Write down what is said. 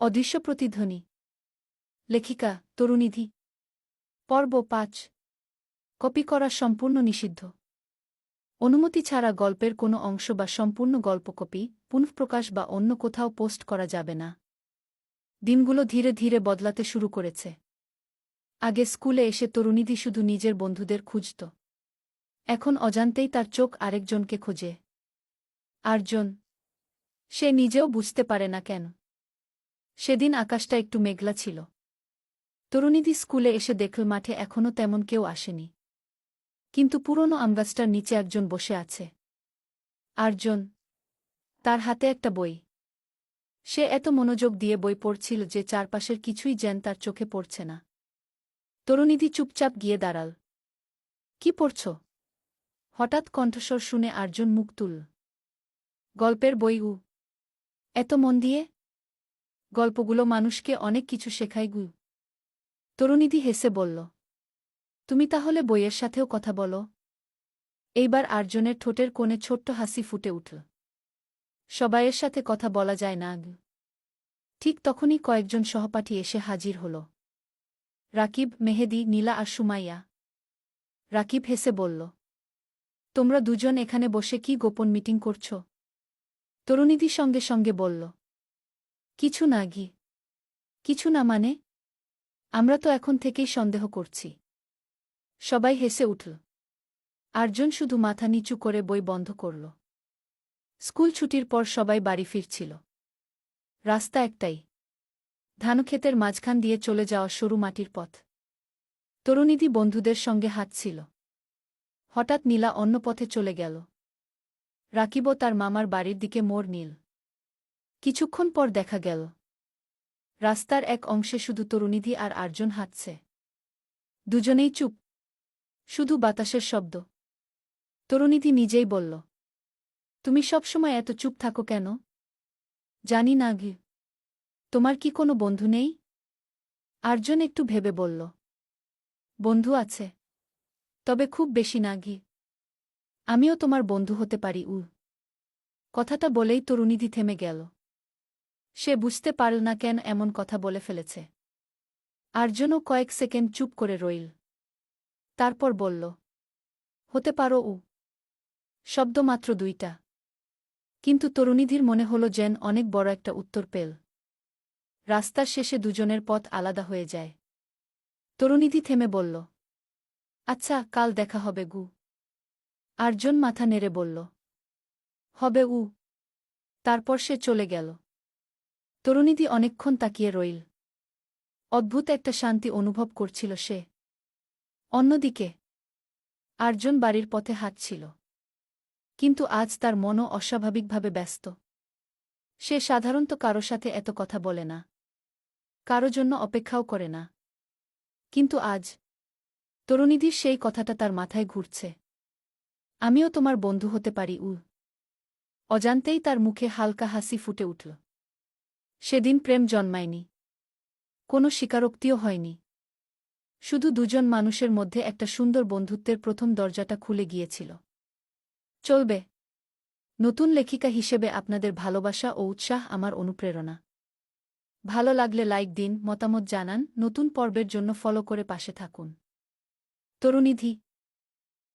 অদৃশ্য প্রতিধ্বনি। লেখিকা তরুনিধি। পর্ব ৫। কপি করা সম্পূর্ণ নিষিদ্ধ। অনুমতি ছাড়া গল্পের কোনো অংশ বা সম্পূর্ণ গল্প কপি, পুনঃপ্রকাশ বা অন্য কোথাও পোস্ট করা যাবে না। দিনগুলো ধীরে ধীরে বদলাতে শুরু করেছে। আগে স্কুলে এসে তরুনিধি শুধু নিজের বন্ধুদের খুঁজত। এখন অজান্তেই তার চোখ আরেকজনকে খোঁজে। আরজন। সে নিজেও বুঝতে পারে না কেন। সেদিন আকাশটা একটু মেঘলা ছিল। তরুনিধি স্কুলে এসে দেখল মাঠে এখনও তেমন কেউ আসেনি। কিন্তু পুরনো আমগাছটার নিচে একজন বসে আছে। আরজন। তার হাতে একটা বই। সে এত মনোযোগ দিয়ে বই পড়ছিল যে চারপাশের কিছুই যেন তার চোখে পড়ছে না। তরুনিধি চুপচাপ গিয়ে দাঁড়াল। কি পড়ছ? হঠাৎ কণ্ঠস্বর শুনে আরজন মুখ তুলল। গল্পের বই। এত মন দিয়ে? গল্পগুলো মানুষকে অনেক কিছু শেখায় গু। তরুনিধি হেসে বলল। তুমি তাহলে বইয়ের সাথেও কথা বলো? এইবার আরজনের ঠোঁটের কোণে ছোট্ট হাসি ফুটে উঠল। সবাইয়ের সাথে কথা বলা যায় না। ঠিক তখনই কয়েকজন সহপাঠী এসে হাজির হল। রাকিব, মেহেদী, নীলা আর সুমাইয়া। রাকিব হেসে বলল, তোমরা দুজন এখানে বসে কি গোপন মিটিং করছ? তরুনিধি সঙ্গে সঙ্গে বলল, কিছু না গি। কিছু না মানে? আমরা তো এখন থেকেই সন্দেহ করছি। সবাই হেসে উঠল। আরজন শুধু মাথা নিচু করে বই বন্ধ করল। স্কুল ছুটির পর সবাই বাড়ি ফিরছিল। রাস্তা একটাই, ধানক্ষেতের মাঝখান দিয়ে চলে যাওয়া সরু মাটির পথ। তরুনিধি বন্ধুদের সঙ্গে হাঁটছিল। হঠাৎ নীলা অন্য পথে চলে গেল। রাকিবও তার মামার বাড়ির দিকে মোড় নিল। কিছুক্ষণ পর দেখা গেল রাস্তার এক অংশে শুধু তরুনিধি আর আরজন হাঁটছে। দুজনেই চুপ, শুধু বাতাসের শব্দ। তরুনিধি নিজেই বলল, তুমি সবসময় এত চুপ থাকো কেন? জানি না গি। তোমার কি কোনো বন্ধু নেই? আরজন একটু ভেবে বলল, বন্ধু আছে, তবে খুব বেশি না গি। আমিও তোমার বন্ধু হতে পারি। কথাটা বলেই তরুনিধি থেমে গেল। সে বুঝতে পারল না কেন এমন কথা বলে ফেলেছে। আরজনও কয়েক সেকেন্ড চুপ করে রইল। তারপর বলল, হতে পারো। শব্দ মাত্র দুইটা, কিন্তু তরুনিধির মনে হল যেন অনেক বড় একটা উত্তর পেল। রাস্তার শেষে দুজনের পথ আলাদা হয়ে যায়। তরুনিধি থেমে বলল, আচ্ছা, কাল দেখা হবে গু। আরজন মাথা নেড়ে বলল, হবে। তারপর সে চলে গেল। তরুনিধি অনেকক্ষণ তাকিয়ে রইল। অদ্ভুত একটা শান্তি অনুভব করছিল সে। অন্যদিকে আরজন বাড়ির পথে হাঁটছিল। কিন্তু আজ তার মনও অস্বাভাবিকভাবে ব্যস্ত। সে সাধারণত কারো সাথে এত কথা বলে না, কারো জন্য অপেক্ষাও করে না। কিন্তু আজ তরুনিধির সেই কথাটা তার মাথায় ঘুরছে। আমিও তোমার বন্ধু হতে পারি। অজান্তেই তার মুখে হালকা হাসি ফুটে উঠল। সেদিন প্রেম জন্মায়নি, কোনো স্বীকারোক্তিও হয়নি। শুধু দুজন মানুষের মধ্যে একটা সুন্দর বন্ধুত্বের প্রথম দরজাটা খুলে গিয়েছিল। চলবে। নতুন লেখিকা হিসেবে আপনাদের ভালোবাসা ও উৎসাহ আমার অনুপ্রেরণা। ভালো লাগলে লাইক দিন, মতামত জানান, নতুন পর্বের জন্য ফলো করে পাশে থাকুন। তরুনিধি।